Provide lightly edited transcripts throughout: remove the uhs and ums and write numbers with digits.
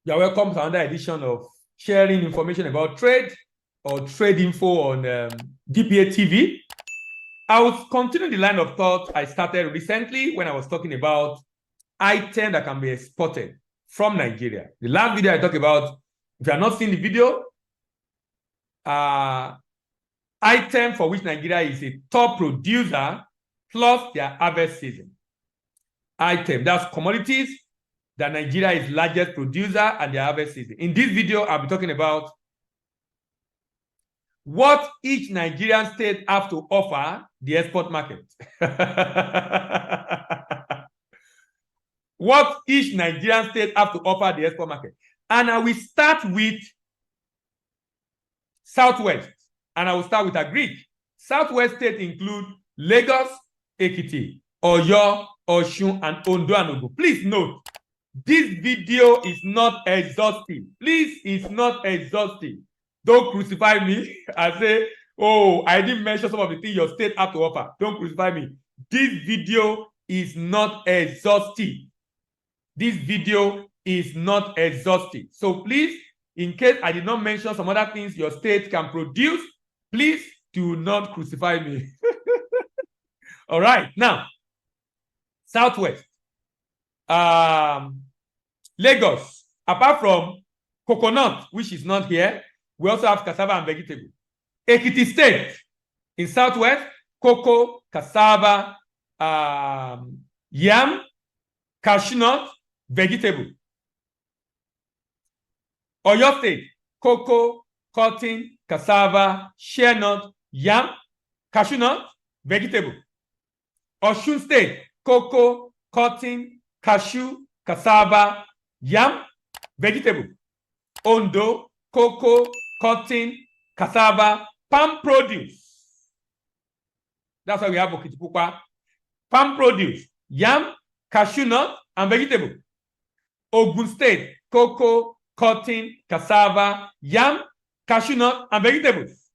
You are welcome to another edition of sharing information about trade or trade info on DPA TV. I will continue the line of thought I started recently when I was talking about items that can be exported from Nigeria. The last video I talked about, if you are not seeing the video, item for which Nigeria is a top producer plus their harvest season. Item, that's commodities that Nigeria is largest producer and their harvest season. In this video, I'll be talking about what each Nigerian state have to offer the export market. What each Nigerian state have to offer the export market. And I will start with Southwest, and I will start with Agro. Southwest states include Lagos, Ekiti, Oyo, Osun, and Ondo and Ogun. Please note, this video is not exhaustive. Please, it's not exhaustive. Don't crucify me and say, oh, I didn't mention some of the things your state have to offer. Don't crucify me. This video is not exhaustive. This video is not exhaustive. So please, in case I did not mention some other things your state can produce, please do not crucify me. All right, now, Southwest. Lagos, apart from coconut, which is not here, we also have cassava and vegetable. Ekiti State, in Southwest, cocoa, cassava, yam, cashew nut, vegetable. Oyo State, cocoa, cotton, cassava, shea nut, yam, cashew nut, vegetable. Osun State, cocoa, cotton, cashew, cassava, yam, vegetable. Ondo, cocoa, cotton, cassava, palm produce. That's why we have Okitipupa. Palm produce, yam, cashew nut, and vegetable. Ogun State, cocoa, cotton, cassava, yam, cashew nut, and vegetables.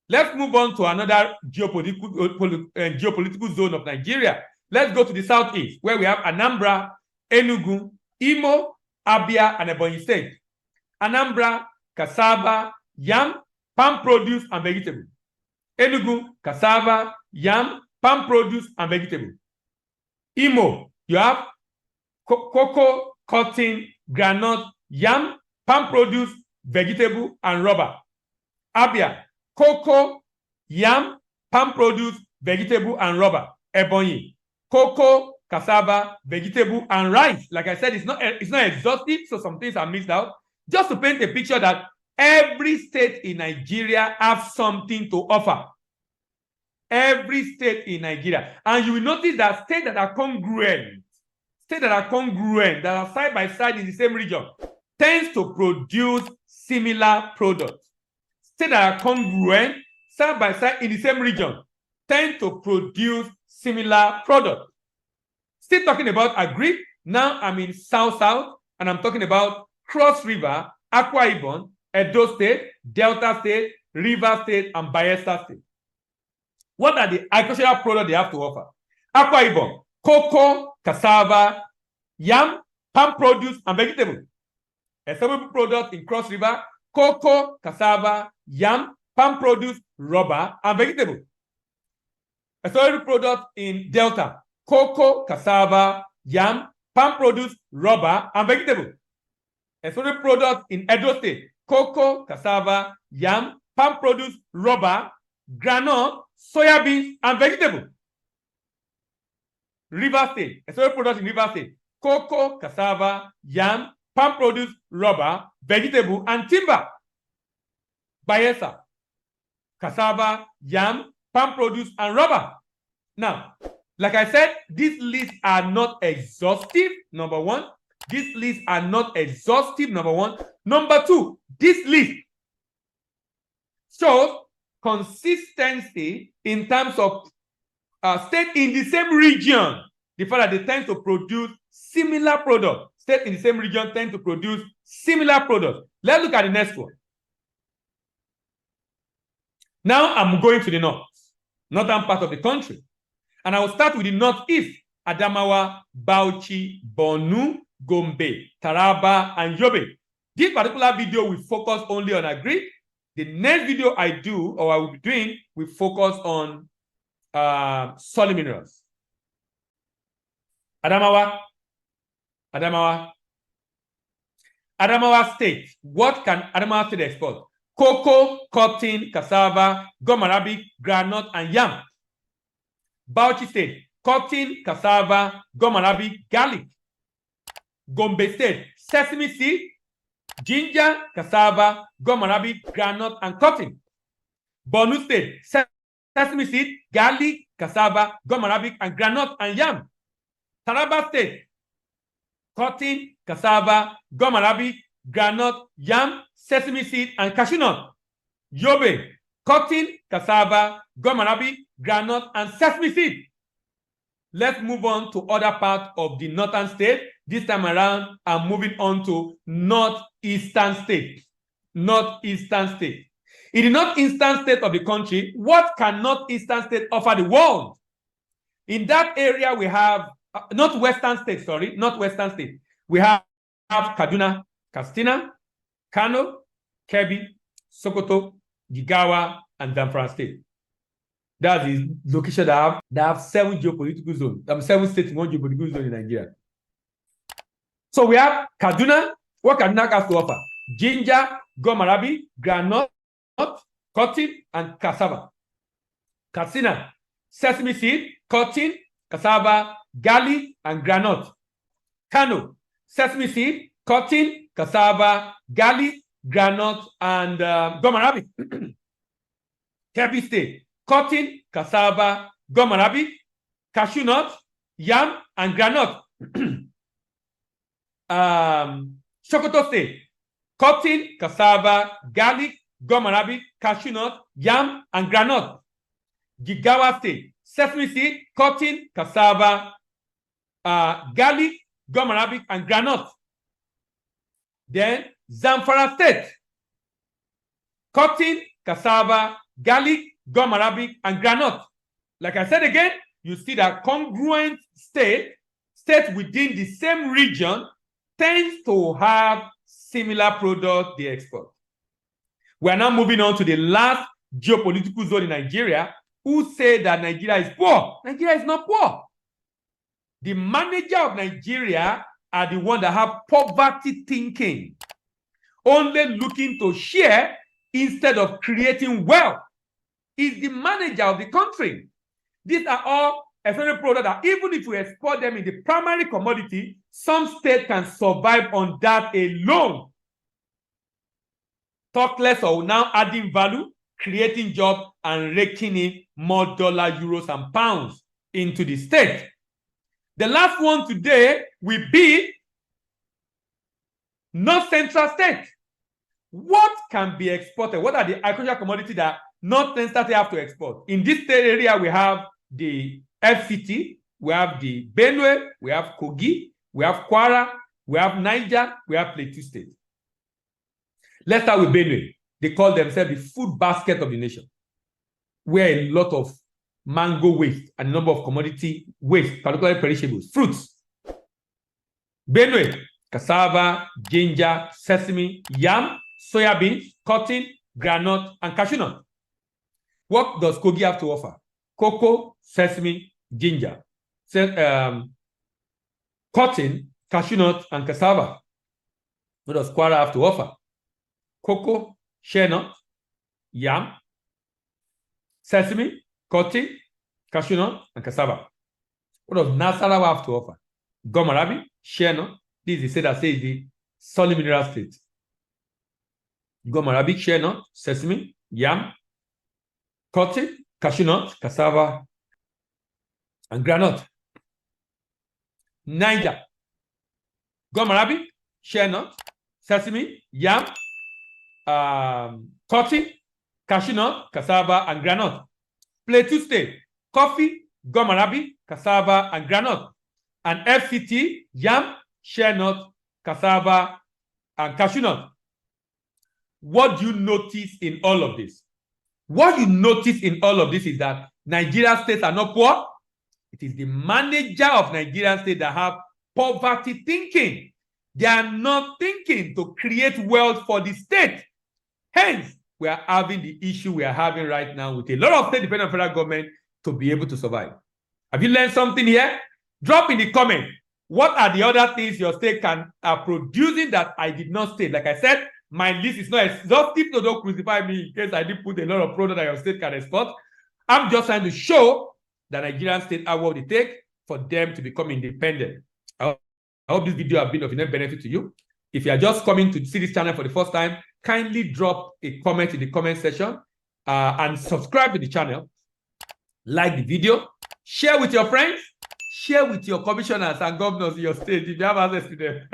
Let's move on to another geopolitical zone of Nigeria. Let's go to the southeast, where we have Anambra, Enugu, Imo, Abia, and Ebonyi State. Anambra, cassava, yam, palm produce, and vegetable. Enugu, cassava, yam, palm produce, and vegetable. Imo, you have cocoa, cotton, groundnut, yam, palm produce, vegetable, and rubber. Abia, cocoa, yam, palm produce, vegetable, and rubber. Ebonyi, cocoa, cassava, vegetable, and rice. Like I said, it's not exhaustive, so some things are missed out. Just to paint a picture that every state in Nigeria has something to offer. Every state in Nigeria. And you will notice that states that are congruent, that are side by side in the same region, tends to produce similar products. States that are congruent, side by side in the same region, tend to produce similar products. Still talking about Agro, now I'm in South, and I'm talking about Cross River, Akwa Ibom, Edo State, Delta State, River State, and Bayelsa State. What are the agricultural products they have to offer? Akwa Ibom, cocoa, cassava, yam, palm produce, and vegetable. A summary product in Cross River, cocoa, cassava, yam, palm produce, rubber, and vegetable. A summary product in Delta, cocoa, cassava, yam, palm produce, rubber, and vegetable. A summary product in Edo State, cocoa, cassava, yam, palm produce, rubber, groundnut, soya beans, and vegetable. River State, a summary product in River State, cocoa, cassava, yam, palm produce, rubber, vegetable, and timber. Bayelsa, cassava, yam, palm produce, and rubber. Now, like I said, these lists are not exhaustive, number one. These lists are not exhaustive, number one. Number two, this list shows consistency in terms of state in the same region. The fact that they tend to produce similar products. State in the same region tend to produce similar products. Let's look at the next one. Now I'm going to the northern part of the country. And I will start with the northeast, Adamawa, Bauchi, Borno, Gombe, Taraba, and Yobe. This particular video will focus only on agri. The next video I do, or I will be doing, will focus on solid minerals. Adamawa State. What can Adamawa State export? Cocoa, cotton, cassava, gum arabic, groundnut, and yam. Bauchi State. Cotton, cassava, gum arabic, garlic. Gombe State. Sesame seed, ginger, cassava, gum arabic, groundnut, and cotton. Borno State. Sesame seed, garlic, cassava, gum arabic, and groundnut, and yam. Taraba State. Cotton, cassava, gum arabic, groundnut, yam, sesame seed, and cashew nut. Yobe, cotton, cassava, gum arabic, groundnut, and sesame seed. Let's move on to other parts of the northern state. This time around, I'm moving on to northeastern state. Northeastern state. In the northeastern state of the country, what can northeastern state offer the world? In that area, we have northwestern state. We have Kaduna, Katsina, Kano, Kebbi, Sokoto, Jigawa, and Zamfara state. That is location that have 7 geopolitical zones. 7 states in 1 geopolitical zone in Nigeria. So we have Kaduna. What Kaduna has to offer? Ginger, gum arabic, groundnut, cotton, and cassava. Katsina, sesame seed, cotton, cassava, garlic, and groundnut. Kano, sesame seed, cotton, cassava, garlic, groundnut, and gum arabic. Kebbi State, cotton, cassava, gum arabic, cashew nut, yam, and groundnut. Sokoto State, cotton, cassava, garlic, gum arabic, cashew nut, yam, and groundnut. Jigawa State, sesame seed, cotton, cassava, garlic, gum arabic, and groundnut. Then Zamfara State, cotton, cassava, garlic, gum arabic, and groundnut. Like I said again, you see that congruent states within the same region tends to have similar products they export. We are now moving on to the last geopolitical zone in Nigeria, who say that Nigeria is poor. Nigeria is not poor. The manager of Nigeria are the ones that have poverty thinking, only looking to share instead of creating wealth. Is the manager of the country. These are all essential products that even if we export them in the primary commodity, some state can survive on that alone. Talk less of now adding value, creating jobs, and raking in more dollars, euros, and pounds into the state. The last one today will be North Central State. What can be exported? What are the agricultural commodities that North Central State have to export? In this state area, we have the FCT, we have the Benue, we have Kogi, we have Kwara, we have Niger, we have Plateau State. Let's start with Benue. They call themselves the food basket of the nation, where a lot of mango waste and a number of commodity waste, particularly perishables, fruits. Benue, cassava, ginger, sesame, yam, soya beans, cotton, groundnut, and cashew nut. What does Kogi have to offer? Cocoa, sesame, ginger, cotton, cashew nut, and cassava. What does Kwara have to offer? Cocoa, shea nut, yam, sesame, cotton, cashew nut, and cassava. What does Nasarawa have to offer? Gum arabic, shea nut. This is the state that says the solid mineral state. Gum arabic, shea nut, sesame, yam, cotton, cashew nut, cassava, and groundnut. Niger, gum arabic, shea nut, sesame, yam, cotton, cashew nut, cassava, and groundnut. Plateau State, coffee, gum arabic, cassava, and groundnut. And FCT, yam, shea nut, cassava, and cashew nut. What do you notice in all of this? What you notice in all of this is that Nigerian states are not poor. It is the manager of Nigerian state that have poverty thinking. They are not thinking to create wealth for the state. Hence, we are having the issue we are having right now with a lot of state-dependent federal government to be able to survive. Have you learned something here? Drop in the comment. What are the other things your state are producing that I did not state? Like I said, my list is not exhaustive, so don't crucify me in case I did put a lot of products that your state can export. I'm just trying to show that Nigerian state have what it takes for them to become independent. I hope this video has been of enough benefit to you. If you are just coming to see this channel for the first time, kindly drop a comment in the comment section and subscribe to the channel. Like the video, share with your friends, share with your commissioners and governors in your state if you have access to them.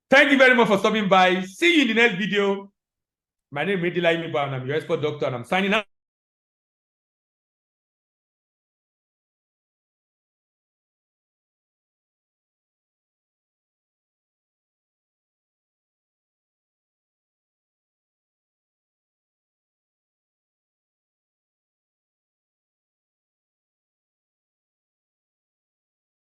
Thank you very much for stopping by. See you in the next video. My name is Medila Imiba and I'm your export doctor and I'm signing out.